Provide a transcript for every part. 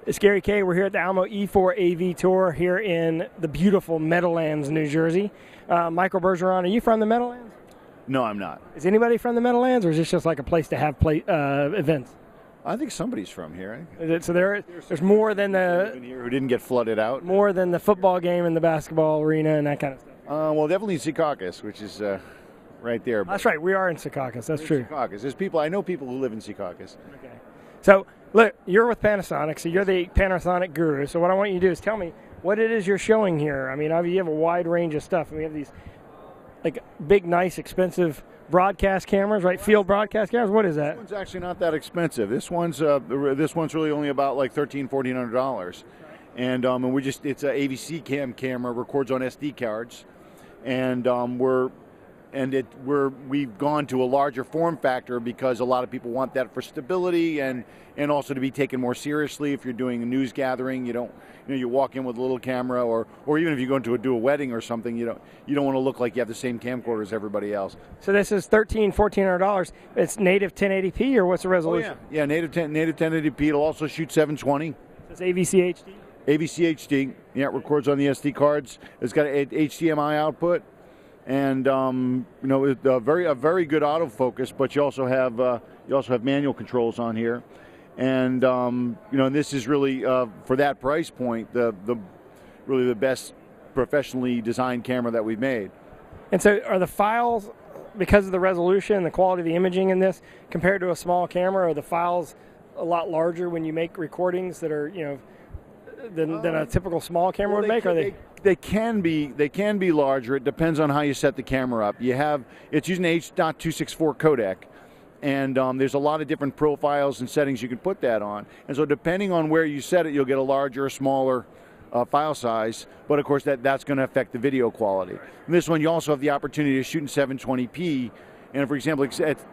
It's Gary Kay. We're here at the Almo E4 AV Tour here in the beautiful Meadowlands, New Jersey. Michael Bergeron, are you from the Meadowlands? No, I'm not. Is anybody from the Meadowlands, or is this just like a place to have events? I think somebody's from here. So there's more than who didn't get flooded out. More than the football game and the basketball arena and that kind of stuff. Well, definitely Secaucus, which is right there. That's right. We are in Secaucus. That's true. Secaucus. There's people. I know people who live in Secaucus. Okay. So look, you're with Panasonic, so you're the Panasonic guru. So what I want you to do is tell me what it is you're showing here. I mean, you have a wide range of stuff. We have these like big, nice, expensive broadcast cameras, right? Field broadcast cameras. What is that? This one's actually not that expensive. This one's really only about like $1,400. And it's a AVC camera, records on SD cards, and we've gone to a larger form factor because a lot of people want that for stability and also to be taken more seriously. If you're doing a news gathering, you walk in with a little camera, or even if you go into do a wedding or something, you don't want to look like you have the same camcorder as everybody else. So this is $1,400. It's native 1080p, or what's the resolution? Oh, yeah, native 1080p. It'll also shoot 720. It's AVC HD. AVC HD. Yeah, it records on the SD cards. It's got an HDMI output. And a very good autofocus, but you also have manual controls on here, and this is really for that price point really the best professionally designed camera that we've made. And so, are the files, because of the resolution and the quality of the imaging in this, compared to a small camera, are the files a lot larger when you make recordings that are than a typical small camera would make? They can be larger. It depends on how you set the camera up. It's using H.264 codec, and there's a lot of different profiles and settings you can put that on. And so depending on where you set it, you'll get a larger or smaller file size. But of course, that's going to affect the video quality. And this one, you also have the opportunity to shoot in 720p. And for example,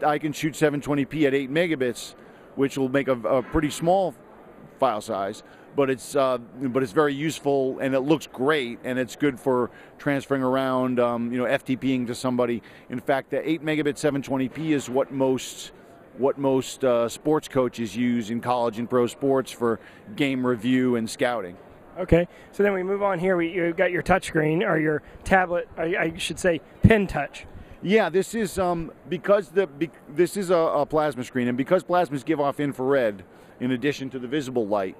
I can shoot 720p at 8 megabits, which will make a pretty small file size. But it's very useful, and it looks great, and it's good for transferring around, FTPing to somebody. In fact, the 8 megabit 720p is what most sports coaches use in college and pro sports for game review and scouting. Okay, so then we move on here. You've got your touchscreen, or your tablet, I should say pen touch. Yeah, this is this is a plasma screen, and because plasmas give off infrared in addition to the visible light.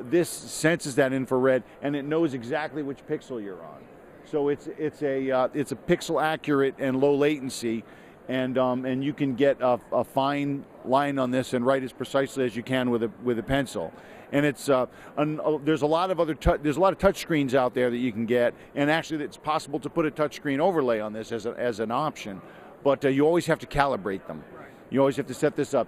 This senses that infrared, and it knows exactly which pixel you're on. So it's a pixel accurate and low latency, and you can get a fine line on this and write as precisely as you can with a pencil. And there's a lot of touch screens out there that you can get, and actually it's possible to put a touch screen overlay on this as an option, but you always have to calibrate them. You always have to set this up.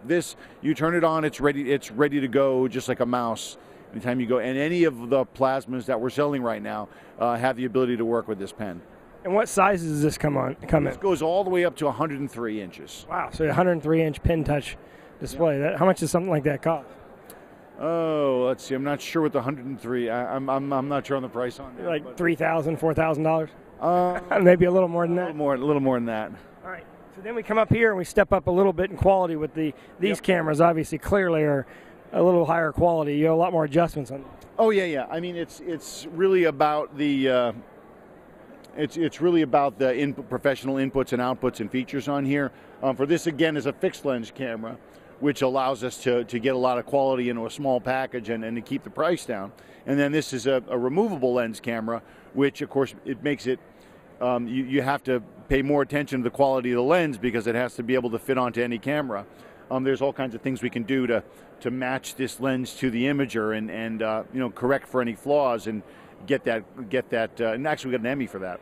You turn it on, it's ready to go, just like a mouse. Anytime you go, and any of the plasmas that we're selling right now have the ability to work with this pen. And what sizes does this come in? This goes all the way up to 103 inches. Wow, so a 103-inch pen touch display. Yeah. How much does something like that cost? Oh, let's see. I'm not sure what the 103. I'm not sure on the price on that. Like $3,000, $4,000. Maybe a little more than that. A little more than that. All right. So then we come up here and we step up a little bit in quality with these cameras. Obviously, clearly are a little higher quality. You have a lot more adjustments on them. Oh yeah. I mean, it's really about the professional inputs and outputs and features on here. For this, again, is a fixed lens camera, which allows us to get a lot of quality into a small package and to keep the price down. And then this is a removable lens camera, which of course it makes it. You have to pay more attention to the quality of the lens because it has to be able to fit onto any camera. There's all kinds of things we can do to match this lens to the imager and correct for any flaws and get that and actually we got an Emmy for that.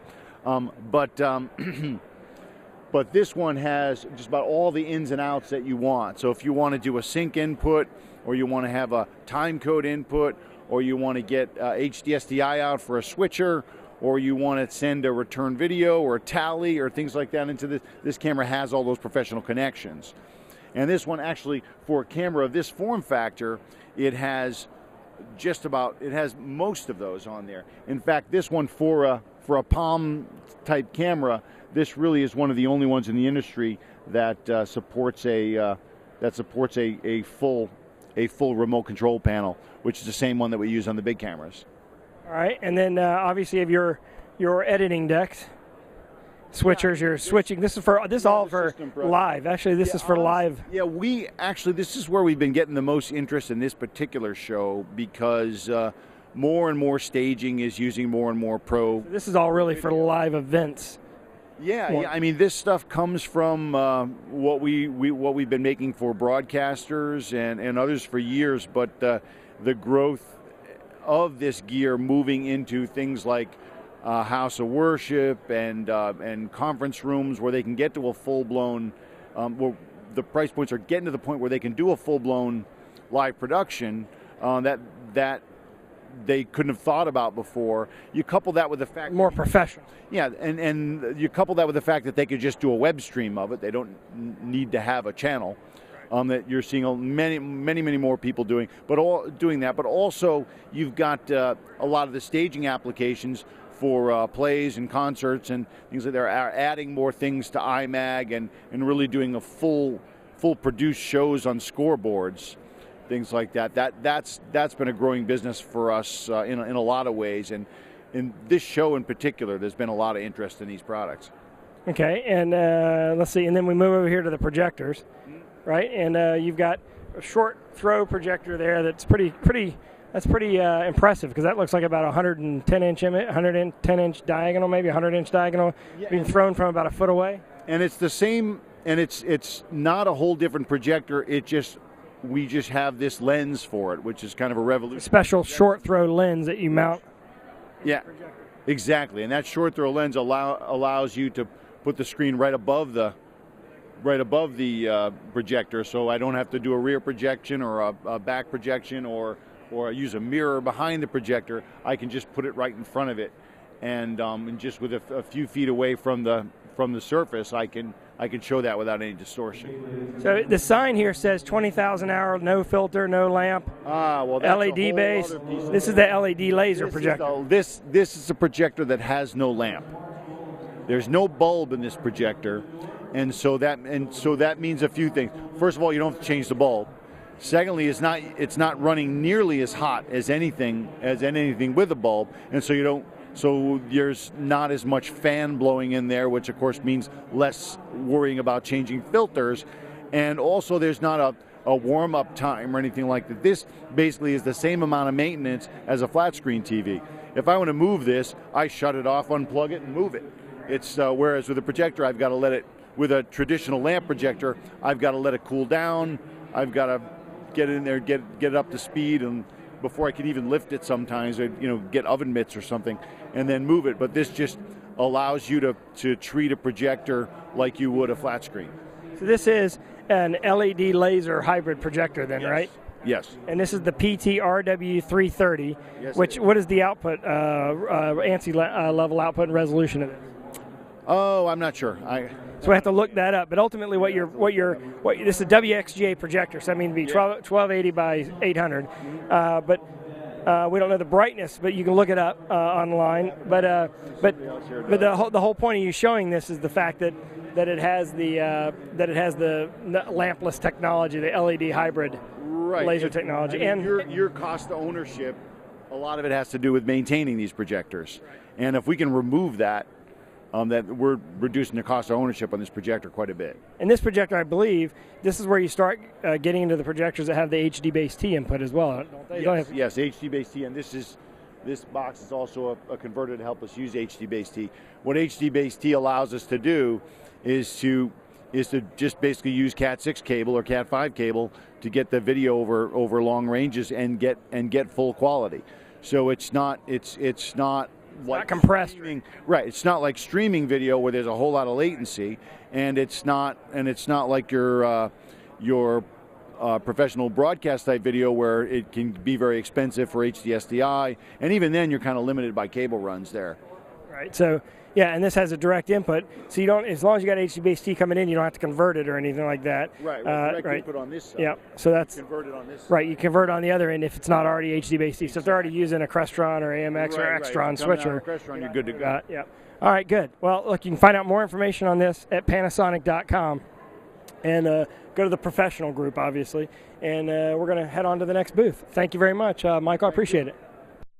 But this one has just about all the ins and outs that you want. So if you want to do a sync input, or you want to have a time code input, or you want to get HDSDI out for a switcher, or you want to send a return video or a tally or things like that into this camera has all those professional connections. And this one actually, for a camera of this form factor, it has most of those on there. In fact, this one for a palm type camera, this really is one of the only ones in the industry that supports a full a full remote control panel, which is the same one that we use on the big cameras. All right, and then obviously you have your editing decks. Switchers, you're switching. This is all for live. Actually, this is for live. Yeah, this is where we've been getting the most interest in this particular show, because more and more staging is using more and more pro. So this is all really for live events. Yeah. I mean, this stuff comes from what we've been making for broadcasters and others for years. But the growth of this gear moving into things like house of worship and conference rooms, where they can get to a full-blown, where the price points are getting to the point where they can do a full-blown live production that they couldn't have thought about before. You couple that with the fact more professional. Yeah, and you couple that with the fact that they could just do a web stream of it. They don't need to have a channel. That you're seeing many more people doing that. But also you've got a lot of the staging applications for plays and concerts and things like that, are adding more things to iMag and really doing a full produced shows on scoreboards, things like that. That's been a growing business for us in a lot of ways, and in this show in particular, there's been a lot of interest in these products. Okay, and let's see, and then we move over here to the projectors, right? And you've got a short throw projector there that's pretty impressive, because that looks like about 110-inch diagonal, maybe 100-inch diagonal, being thrown from about a foot away. And it's the same, and it's not a whole different projector. We just have this lens for it, which is kind of a revolution. A special short throw lens that you mount. Yeah, exactly. And that short throw lens allows you to put the screen right above the projector, so I don't have to do a rear projection or a back projection or use a mirror behind the projector. I can just put it right in front of it, and just with a few feet away from the surface, I can show that without any distortion. So the sign here says 20,000 hour, no filter, no lamp. Well, that's LED base. This is the LED laser projector. This is a projector that has no lamp. There's no bulb in this projector, and so that means a few things. First of all, you don't have to change the bulb. Secondly, it's not running nearly as hot as anything with a bulb, and so there's not as much fan blowing in there, which of course means less worrying about changing filters, and also there's not a warm-up time or anything like that. This basically is the same amount of maintenance as a flat screen TV. If I want to move this, I shut it off, unplug it, and move it. It's whereas with a projector, I've got to let it. With a traditional lamp projector, I've got to let it cool down. I've got to get in there, get it up to speed, and before I can even lift it sometimes, get oven mitts or something, and then move it. But this just allows you to treat a projector like you would a flat screen. So this is an LED laser hybrid projector then, yes. Right? Yes. And this is the PT-RW330, yes, what is the output, ANSI level output and resolution of it? Oh, I'm not sure. So I have to look that up. But ultimately, this is a WXGA projector, so that means it'd be 1280 by 800. But we don't know the brightness, but you can look it up online. But the whole point of you showing this is the fact that it has the lampless technology, the LED hybrid laser technology, and your cost of ownership. A lot of it has to do with maintaining these projectors, and if we can remove that. That we're reducing the cost of ownership on this projector quite a bit. And this projector, I believe, this is where you start getting into the projectors that have the HD-based T input as well, don't they? Yes, HD-based T, and this box is also a converter to help us use HD-based T. What HD-based T allows us to do is to just basically use Cat6 cable or Cat5 cable to get the video over long ranges and get full quality. So it's not like compressed, right? It's not like streaming video where there's a whole lot of latency, and it's not like your professional broadcast type video where it can be very expensive for HDSDI, and even then you're kind of limited by cable runs there. Right. So yeah, and this has a direct input, so you don't, as long as you got HD-based T coming in, you don't have to convert it or anything like that. Right. Well, direct input on this side. Yeah. So that's converted on this side. Right. You convert on the other end if it's not already HD-based T. So if they're already using a Crestron or AMX or Extron switcher. Crestron, you're good to go. Yeah. All right. Good. Well, look, you can find out more information on this at Panasonic.com. and go to the professional group, obviously. And we're going to head on to the next booth. Thank you very much, Michael. I appreciate it.